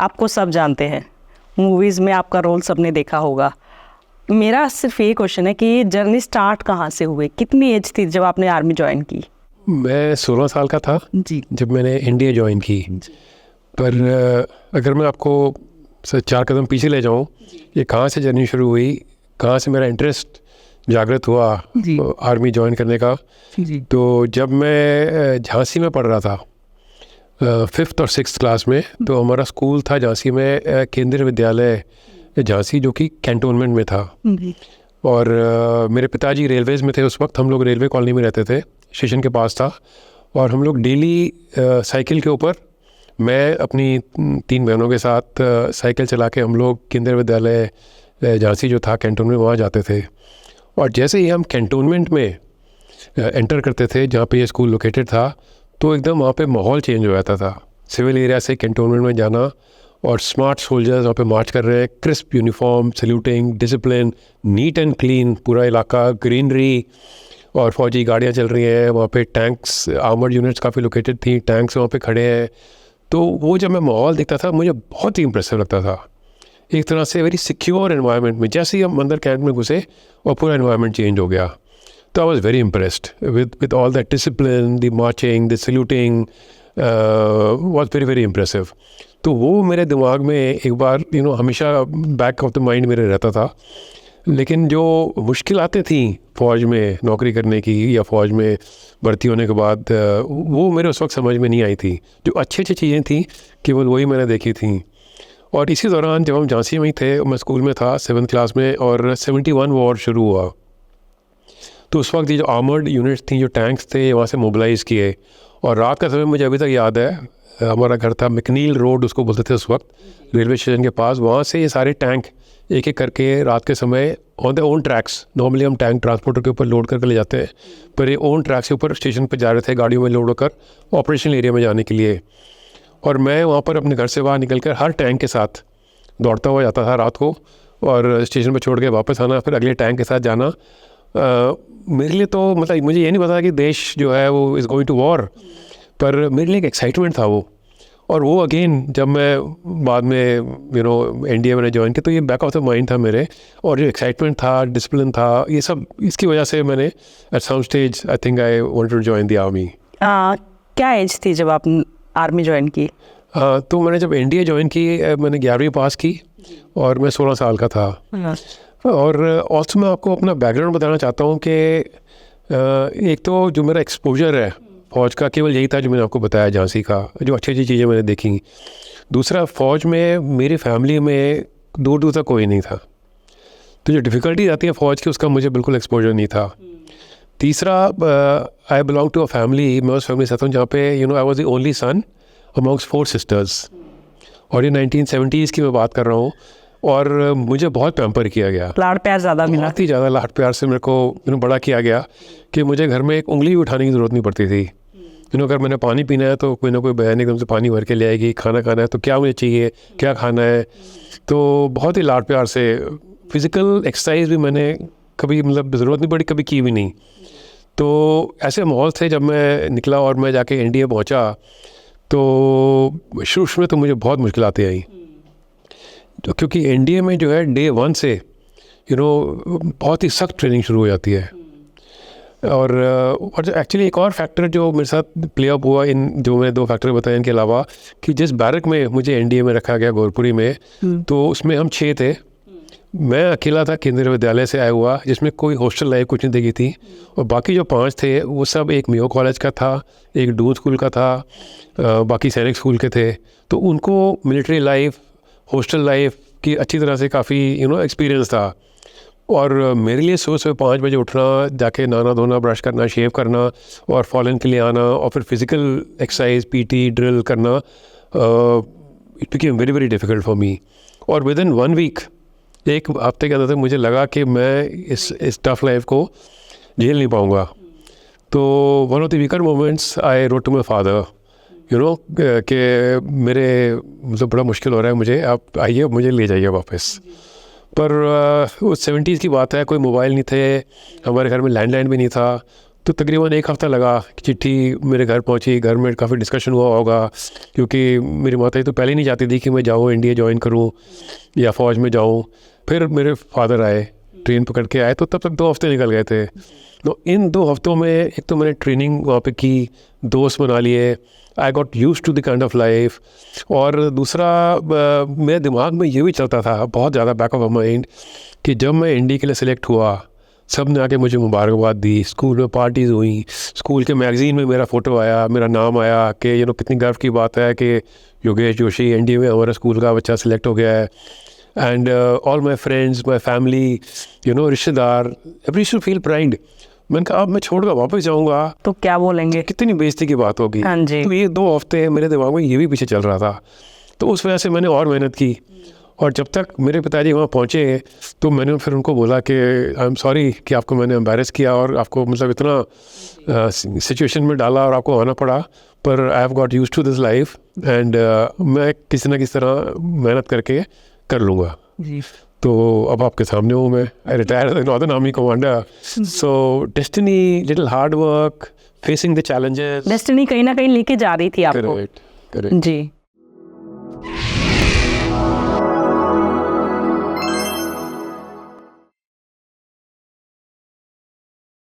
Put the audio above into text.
आपको सब जानते हैं, मूवीज़ में आपका रोल सबने देखा होगा। मेरा सिर्फ ये क्वेश्चन है कि जर्नी स्टार्ट कहाँ से हुई, कितनी एज थी जब आपने आर्मी ज्वाइन की? मैं 16 साल का था जी। जब मैंने एनडीए ज्वाइन की। पर अगर मैं आपको 4 कदम पीछे ले जाऊं, ये कहाँ से जर्नी शुरू हुई, कहाँ से मेरा इंटरेस्ट जागृत हुआ आर्मी ज्वाइन करने का। तो जब मैं झांसी में पढ़ रहा था 5th और 6th क्लास में, तो हमारा स्कूल था झांसी में, केंद्रीय विद्यालय झांसी, जो कि कैंटोनमेंट में था। और मेरे पिताजी रेलवेज़ में थे उस वक्त। हम लोग रेलवे कॉलोनी में रहते थे, स्टेशन के पास था। और हम लोग डेली साइकिल के ऊपर, मैं अपनी 3 बहनों के साथ साइकिल चला के हम लोग केंद्रीय विद्यालय झांसी जो था कैंटोनमेंट, वहाँ जाते थे। और जैसे ही हम कैंटोनमेंट में एंटर करते थे, जहाँ पे ये स्कूल लोकेटेड था, तो एकदम वहाँ पे माहौल चेंज हो जाता था। सिविल एरिया से कैंटोनमेंट में जाना, और स्मार्ट सोल्जर्स वहाँ पे मार्च कर रहे हैं, crisp uniform, saluting, discipline, neat and clean पूरा इलाका, ग्रीनरी, और फौजी गाड़ियाँ चल रही हैं वहाँ पे। टैंक्स, आर्मर्ड यूनिट्स काफ़ी लोकेटेड थी, टैंक्स वहाँ पे खड़े हैं। तो वो जब मैं माहौल देखता था, मुझे बहुत ही इंप्रेसिव लगता था। एक तरह से वेरी सिक्योर एनवायरनमेंट में, जैसे ही हम अंदर कैंप में घुसे और पूरा एनवायरनमेंट चेंज हो गया। तो I was very impressed with all that discipline, the marching, the saluting, was very very impressive. तो वो मेरे दिमाग में एक बार हमेशा बैक ऑफ द माइंड मेरे रहता था। लेकिन जो मुश्किल आते थी फ़ौज में नौकरी करने की, या फ़ौज में भर्ती होने के बाद, वो मेरे उस वक्त समझ में नहीं आई थी। जो अच्छी अच्छी चीज़ें थी केवल वही मैंने देखी थी। और इसी दौरान जब हम झांसी में ही थे, मैं स्कूल में था 7th क्लास में, और 71 वॉर शुरू हुआ। तो उस वक्त ये जो आर्मर्ड यूनिट्स थी, जो टैंक्स थे, वहाँ से मोबिलाइज़ किए। और रात का समय मुझे अभी तक याद है, हमारा घर था मैकनील रोड उसको बोलते थे उस वक्त, रेलवे स्टेशन के पास। वहाँ से ये सारे टैंक एक एक करके रात के समय on the own tracks, normally हम टैंक ट्रांसपोर्टर के ऊपर लोड करके ले जाते हैं, पर ये ओन ट्रैक्स के ऊपर स्टेशन पर जा रहे थे गाड़ियों में लोड होकर ऑपरेशनल एरिया में जाने के लिए। और मैं वहाँ पर अपने घर से बाहर निकल कर हर टैंक के साथ दौड़ता हुआ जाता था रात को, और स्टेशन पर छोड़ के वापस आना, फिर अगले टैंक के साथ जाना। मेरे लिए तो मतलब मुझे ये नहीं पता कि देश जो है वो इज़ गोइंग टू वॉर, पर मेरे लिए एक एक्साइटमेंट था वो। और वो अगेन जब मैं बाद में एनडीए मैंने ज्वाइन किया, तो ये बैक ऑफ द माइंड था मेरे। और जो एक्साइटमेंट था, डिसिप्लिन था, ये सब इसकी वजह से मैंने at some stage I think I wanted to join the army. क्या एज थी जब आप आर्मी ज्वाइन की? तो मैंने जब एनडीए ज्वाइन की, मैंने 11वीं पास की, और मैं 16 साल का था। और ऑल्सो मैं आपको अपना बैकग्राउंड बताना चाहता हूँ कि एक तो जो मेरा एक्सपोजर है फ़ौज का, केवल यही था जो मैंने आपको बताया झांसी का, जो अच्छी अच्छी चीज़ें मैंने देखी। दूसरा, फ़ौज में मेरी फैमिली में दूर दूर तक कोई नहीं था, तो जो डिफ़िकल्टीज आती है फ़ौज की, उसका मुझे बिल्कुल एक्सपोजर नहीं था। तीसरा, I belong to a family, मैं उस फैमिली से आता हूँ जहाँ पे I was the only son amongst 4 sisters. और ये 1970s की मैं बात कर रहा हूँ। और मुझे बहुत पैम्पर किया गया, लाड़ प्यार ज़्यादा मिला, बहुत ही ज़्यादा लाड़ प्यार से मेरे को बड़ा किया गया कि मुझे घर में एक उंगली भी उठाने की ज़रूरत नहीं पड़ती थी। अगर मैंने पानी पीना है तो कोई ना कोई बहन एकदम से पानी भर के ले आएगी, खाना खाना है तो क्या मुझे चाहिए, क्या खाना है। तो बहुत ही लाड़ प्यार से, फिज़िकल एक्सरसाइज भी मैंने कभी ज़रूरत नहीं पड़ी, कभी की भी नहीं। तो ऐसे माहौल थे। जब मैं निकला और मैं जाके एनडीए पहुंचा, तो शुरू में तो मुझे बहुत मुश्किलातें आई, तो क्योंकि एनडीए में जो है डे 1 से बहुत ही सख्त ट्रेनिंग शुरू हो जाती है। और एक्चुअली एक और फैक्टर जो मेरे साथ प्ले अप हुआ, इन जो मैंने 2 फैक्टर बताए इनके अलावा, कि जिस बैरक में मुझे एनडीए में रखा गया गोरपुरी में, तो उसमें हम 6 थे। मैं अकेला था केंद्रीय विद्यालय से आया हुआ, जिसमें कोई हॉस्टल लाइफ कुछ नहीं देखी थी। और बाकी जो 5 थे वो सब एक मेयो कॉलेज का था, एक डून स्कूल का था, बाकी सैनिक स्कूल के थे। तो उनको मिलिट्री लाइफ, हॉस्टल लाइफ की अच्छी तरह से काफ़ी एक्सपीरियंस था। और मेरे लिए सुबह सुबह 5 बजे उठना, जाके नहाना धोना, ब्रश करना, शेव करना, और फॉलन के लिए आना, और फिर फिज़िकल एक्सरसाइज, पीटी ड्रिल करना, it became very very difficult for me. और विद इन 1 वीक, एक हफ्ते के अंदर मुझे लगा कि मैं इस टफ लाइफ को झेल नहीं पाऊँगा। तो one of the weaker moments I wrote to my father, कि मेरे बड़ा मुश्किल हो रहा है मुझे, आप आइए मुझे ले जाइए वापस। पर उस 70s की बात है, कोई मोबाइल नहीं थे, हमारे घर में लैंडलाइन भी नहीं था। तो तकरीबन 1 हफ़्ता लगा कि चिट्ठी मेरे घर पहुंची। घर में काफ़ी डिस्कशन हुआ होगा, क्योंकि मेरी माता जी तो पहले ही नहीं चाहती थी कि मैं जाऊँ इंडिया ज्वाइन करूँ या फ़ौज में जाऊँ। फिर मेरे फादर आए, ट्रेन पकड़ के आए, तो तब तक 2 हफ़्ते निकल गए थे। तो इन 2 हफ़्तों में एक तो मैंने ट्रेनिंग वहाँ पे की, दोस्त बना लिए, I got used to the kind of life. और दूसरा मेरे दिमाग में ये भी चलता था बहुत ज़्यादा बैक ऑफ माइंड कि जब मैं इंडिया के लिए सिलेक्ट हुआ, सब ने आके मुझे मुबारकबाद दी, स्कूल में पार्टीज़ हुई, स्कूल के मैगज़ीन में मेरा फ़ोटो आया, मेरा नाम आया कि कितनी गर्व की बात है कि योगेश जोशी एनडीए में हमारे स्कूल का बच्चा सिलेक्ट हो गया है। And all my friends, my family, रिश्तेदार, एवरी शुड फील प्राइड। मैंने कहा अब मैं छोड़कर वापस जाऊँगा तो क्या बोलेंगे? कितनी बेइज्जती की बात होगी। हाँ जी। तो ये 2 हफ्ते मेरे दिमाग में ये भी पीछे चल रहा था, तो उस वजह से मैंने और मेहनत की। और जब तक मेरे पिताजी वहाँ पहुँचे तो मैंने फिर उनको बोला कि आई एम सॉरी कि आपको मैंने एम्बेरस किया और आपको मतलब इतना सिचुएशन में डाला और आपको आना पड़ा, पर I have got used to this life and मैं किसी ना किसी तरह मेहनत करके कर लूँगा। जी। तो अब आपके सामने हूँ मैं, I retire as northern army commander. So destiny, little hard work, facing the challenges. Destiny कहीं ना कहीं लेके जा रही थी आपको। करेक्ट। जी।